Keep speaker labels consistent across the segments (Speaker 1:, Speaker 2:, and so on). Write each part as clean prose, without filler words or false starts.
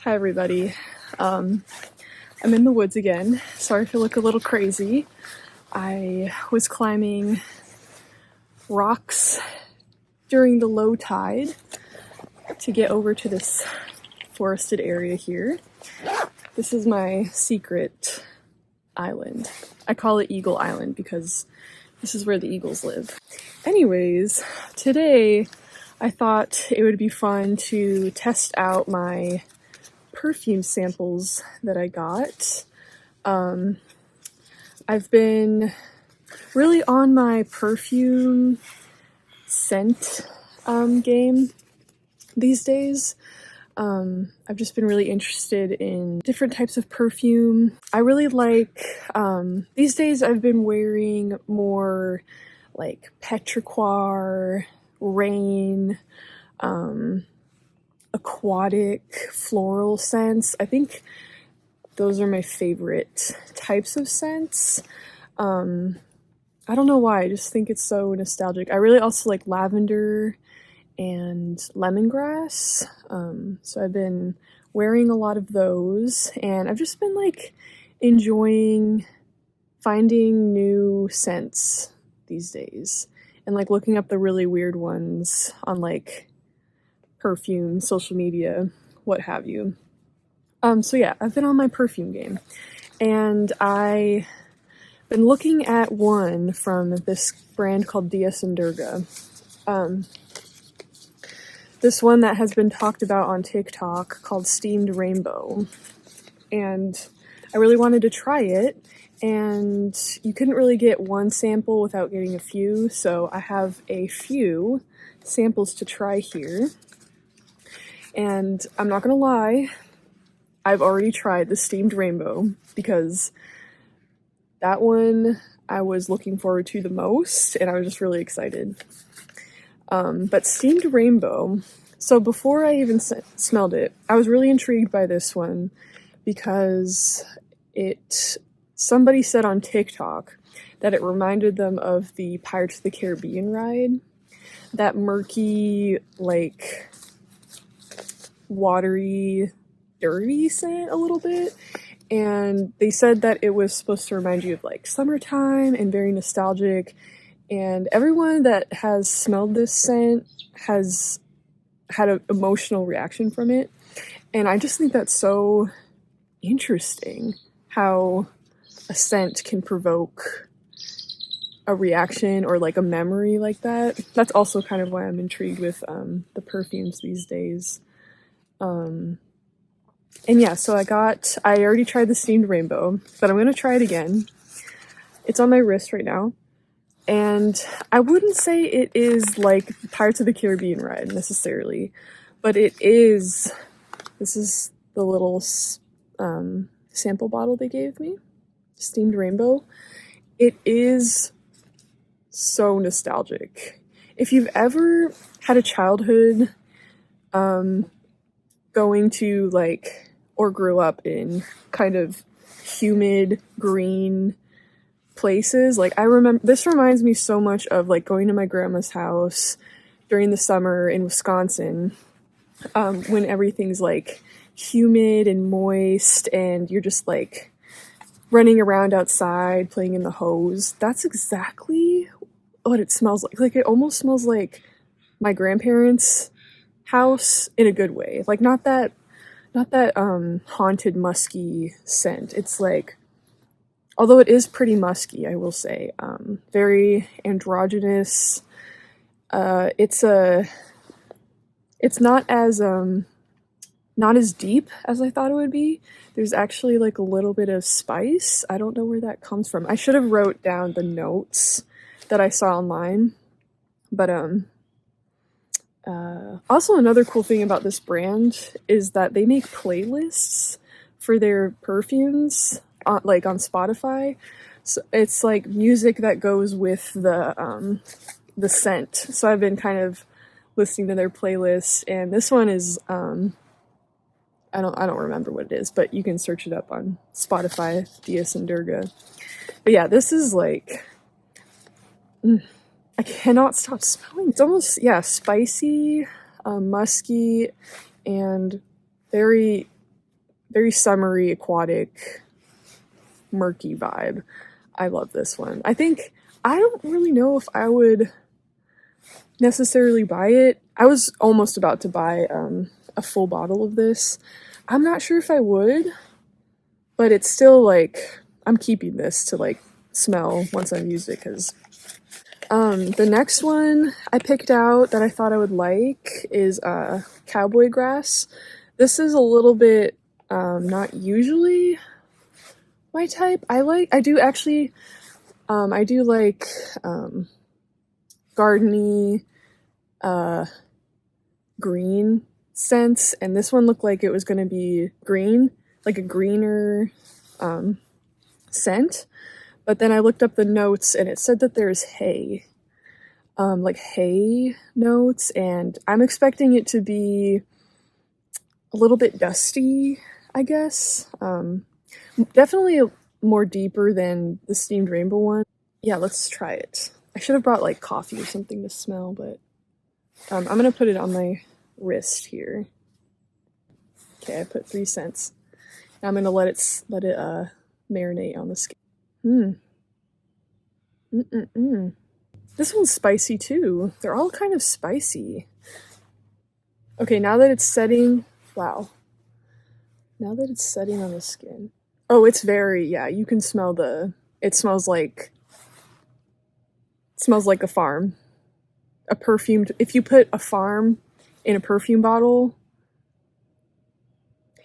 Speaker 1: Hi everybody. I'm in the woods again. Sorry if I look a little crazy. I was climbing rocks during the low tide to get over to this forested area here. This is my secret island. I call it Eagle Island because this is where the eagles live. Anyways, today I thought it would be fun to test out my perfume samples that I got. I've been really on my perfume scent game these days. I've just been really interested in different types of perfume. I really like, these days I've been wearing more like petrichor, rain, aquatic, floral scents. I think those are my favorite types of scents. I don't know why, I just think it's so nostalgic. I really also like lavender and lemongrass. So I've been wearing a lot of those, and I've just been like enjoying finding new scents these days and like looking up the really weird ones on like perfume, social media, what have you. So yeah, I've been on my perfume game, and I've been looking at one from this brand called Dias and Durga. This one that has been talked about on TikTok called Steamed Rainbow, and I really wanted to try it, and you couldn't really get one sample without getting a few, so I have a few samples to try here. And I'm not gonna lie, I've already tried the Steamed Rainbow because that one I was looking forward to the most, and I was just really excited. But Steamed Rainbow, so before I even smelled it, I was really intrigued by this one because somebody said on TikTok that it reminded them of the Pirates of the Caribbean ride. That murky, like, watery, dirty scent a little bit, and they said that it was supposed to remind you of like summertime and very nostalgic, and everyone that has smelled this scent has had an emotional reaction from it, and I just think that's so interesting how a scent can provoke a reaction or like a memory like that. That's also kind of why I'm intrigued with the perfumes these days. And yeah, so I already tried the Steamed Rainbow, but I'm gonna try it again. It's on my wrist right now, and I wouldn't say it is like Pirates of the Caribbean ride necessarily, but it is. This is the little sample bottle they gave me, Steamed Rainbow. It is so nostalgic. If you've ever had a childhood going to like, or grew up in kind of humid green places, like I remember, this reminds me so much of like going to my grandma's house during the summer in Wisconsin, when everything's like humid and moist and you're just like running around outside playing in the hose. That's exactly what it smells like. Like it almost smells like my grandparents' house in a good way. Like not that haunted musky scent. It's like, although it is pretty musky, I will say, very androgynous. It's not as deep as I thought it would be. There's actually like a little bit of spice. I don't know where that comes from. I should have wrote down the notes that I saw online, but also another cool thing about this brand is that they make playlists for their perfumes like on Spotify. So it's like music that goes with the scent. So I've been kind of listening to their playlists, and this one is I don't remember what it is, but you can search it up on Spotify, Dias and Durga. But yeah, this is like I cannot stop smelling. It's almost, yeah, spicy, musky, and very very summery, aquatic, murky vibe. I love this one. I don't really know if I would necessarily buy it. I was almost about to buy a full bottle of this. I'm not sure if I would, but it's still like, I'm keeping this to like smell once I've used it, because the next one I picked out that I thought I would like is cowboy grass. This is a little bit not usually my type. I do actually I do like gardeny green scents, and this one looked like it was going to be green, like a greener scent. But then I looked up the notes and it said that there's hay, like hay notes, and I'm expecting it to be a little bit dusty, I guess. Definitely more deeper than the steamed rainbow one. Yeah, let's try it. I should have brought like coffee or something to smell, but I'm gonna put it on my wrist here. Okay, I put 3 cents. Now I'm gonna let it marinate on the skin. This one's spicy too. They're all kind of spicy. Okay, now that it's setting, wow. Now that it's setting on the skin. Oh, it's very, yeah, you can smell it smells like a farm. A perfume, if you put a farm in a perfume bottle,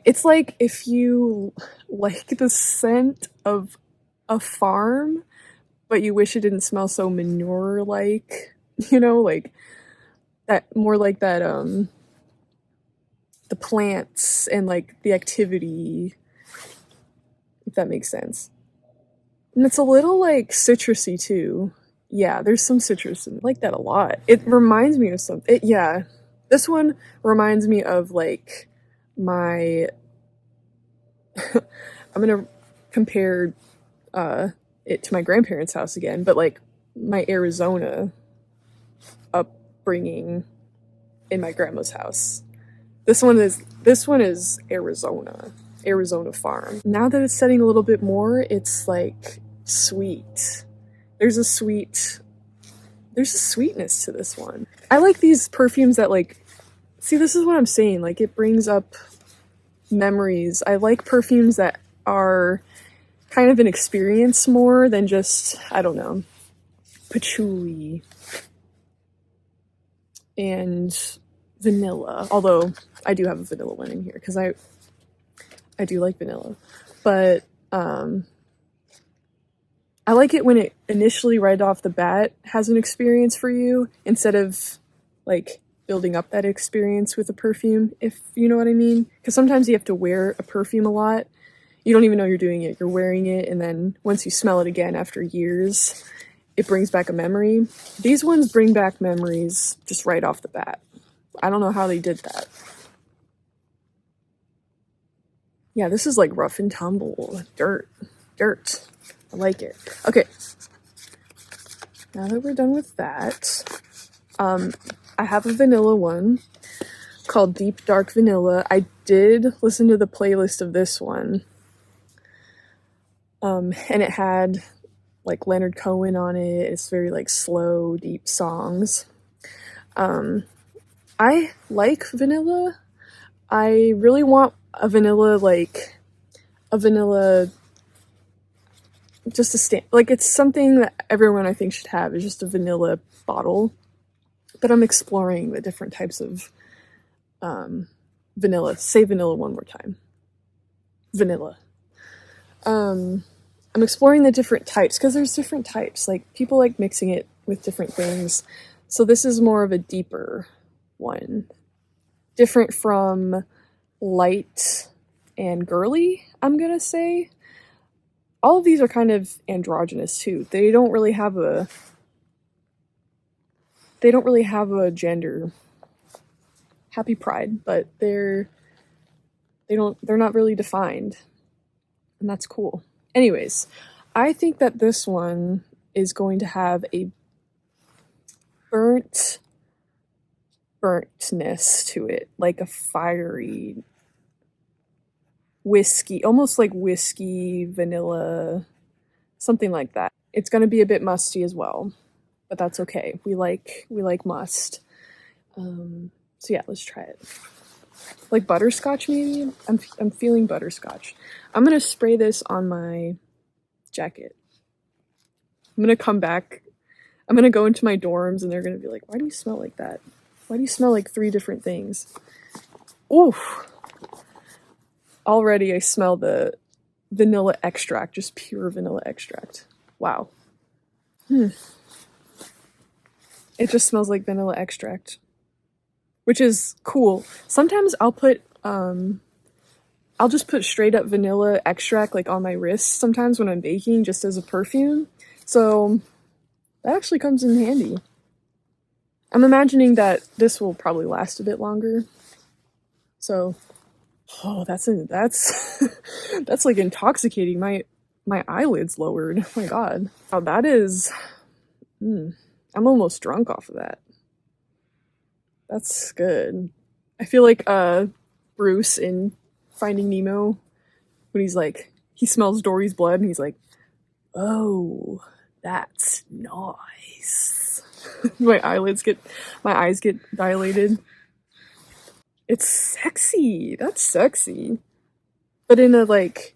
Speaker 1: it's like if you like the scent of a farm, but you wish it didn't smell so manure-like, like that, more like that, the plants and like the activity, if that makes sense. And it's a little like citrusy too. Yeah, there's some citrus in it. I like that a lot. It reminds me of something. Yeah, this one reminds me of like my. I'm gonna compare it to my grandparents' house again, but like my Arizona upbringing in my grandma's house. This one is Arizona farm. Now that it's setting a little bit more, it's like sweet. There's a sweetness to this one. I like these perfumes that like, see, this is what I'm saying, like it brings up memories. I like perfumes that are kind of an experience more than just, I don't know, patchouli and vanilla. Although I do have a vanilla one in here because I do like vanilla. But I like it when it initially, right off the bat, has an experience for you instead of like building up that experience with a perfume, if you know what I mean. Because sometimes you have to wear a perfume a lot. You don't even know you're doing it. You're wearing it, and then once you smell it again after years, it brings back a memory. These ones bring back memories just right off the bat. I don't know how they did that. Yeah, this is like rough and tumble. Dirt. I like it. Okay. Now that we're done with that, I have a vanilla one called Deep Dark Vanilla. I did listen to the playlist of this one. And it had like Leonard Cohen on it. It's very like slow, deep songs. I like vanilla. I really want a vanilla, just a stand, like it's something that everyone I think should have, is just a vanilla bottle. But I'm exploring the different types of vanilla. Say vanilla one more time. Vanilla. I'm exploring the different types because there's different types. Like people like mixing it with different things. So this is more of a deeper one. Different from light and girly, I'm gonna say. All of these are kind of androgynous too. They don't really have a gender. Happy Pride, but they're not really defined. And that's cool. Anyways, I think that this one is going to have a burntness to it, like a fiery whiskey, almost like whiskey, vanilla, something like that. It's gonna be a bit musty as well, but that's okay. We like must. So yeah, let's try it. Like butterscotch maybe? I'm feeling butterscotch. I'm gonna spray this on my jacket. I'm gonna come back. I'm gonna go into my dorms and they're gonna be like, why do you smell like that? Why do you smell like 3 different things? Oof. Already I smell the vanilla extract, just pure vanilla extract. Wow. It just smells like vanilla extract, which is cool. Sometimes I'll just put straight up vanilla extract like on my wrists sometimes when I'm baking just as a perfume. So that actually comes in handy. I'm imagining that this will probably last a bit longer. So, oh, that's that's like intoxicating. My eyelids lowered. Oh my god. Oh, that is. I'm almost drunk off of that. That's good. I feel like Bruce in Finding Nemo when he's like he smells Dory's blood and he's like, "Oh, that's nice." my eyes get dilated. It's sexy. That's sexy. But in a like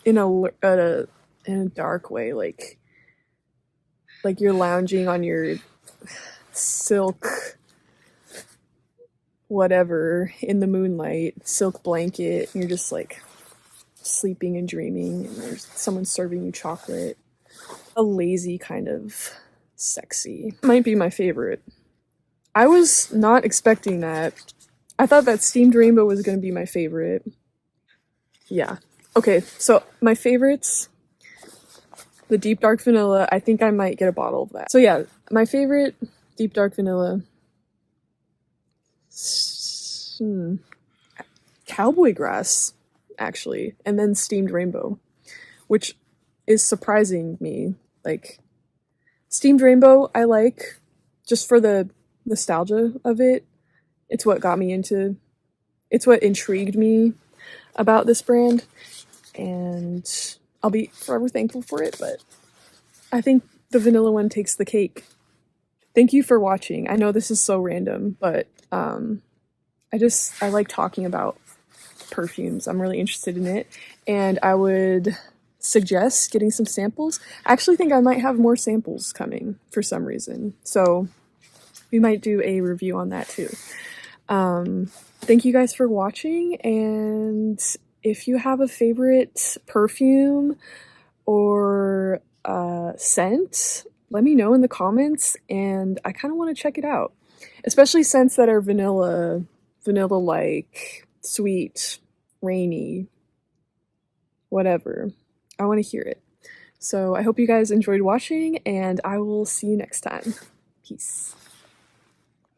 Speaker 1: in a dark way, like you're lounging on your silk whatever in the moonlight, silk blanket, and you're just like sleeping and dreaming and there's someone serving you chocolate. A lazy kind of sexy. Might be my favorite. I was not expecting that. I thought that Steamed Rainbow was going to be my favorite. Yeah. Okay, so my favorites, the Deep Dark Vanilla, I think I might get a bottle of that. So yeah, my favorite Deep Dark Vanilla, Cowboy Grass, actually, and then Steamed Rainbow, which is surprising me. Like, Steamed Rainbow, I like just for the nostalgia of it. It's what got me into, it's what intrigued me about this brand, and I'll be forever thankful for it, but I think the vanilla one takes the cake. Thank you for watching. I know this is so random, but I like talking about perfumes. I'm really interested in it, and I would suggest getting some samples. I actually think I might have more samples coming for some reason, so we might do a review on that too. Thank you guys for watching, and if you have a favorite perfume or scent, let me know in the comments, and I kind of want to check it out, especially scents that are vanilla-like, sweet, rainy, whatever. I want to hear it. So I hope you guys enjoyed watching, and I will see you next time. Peace.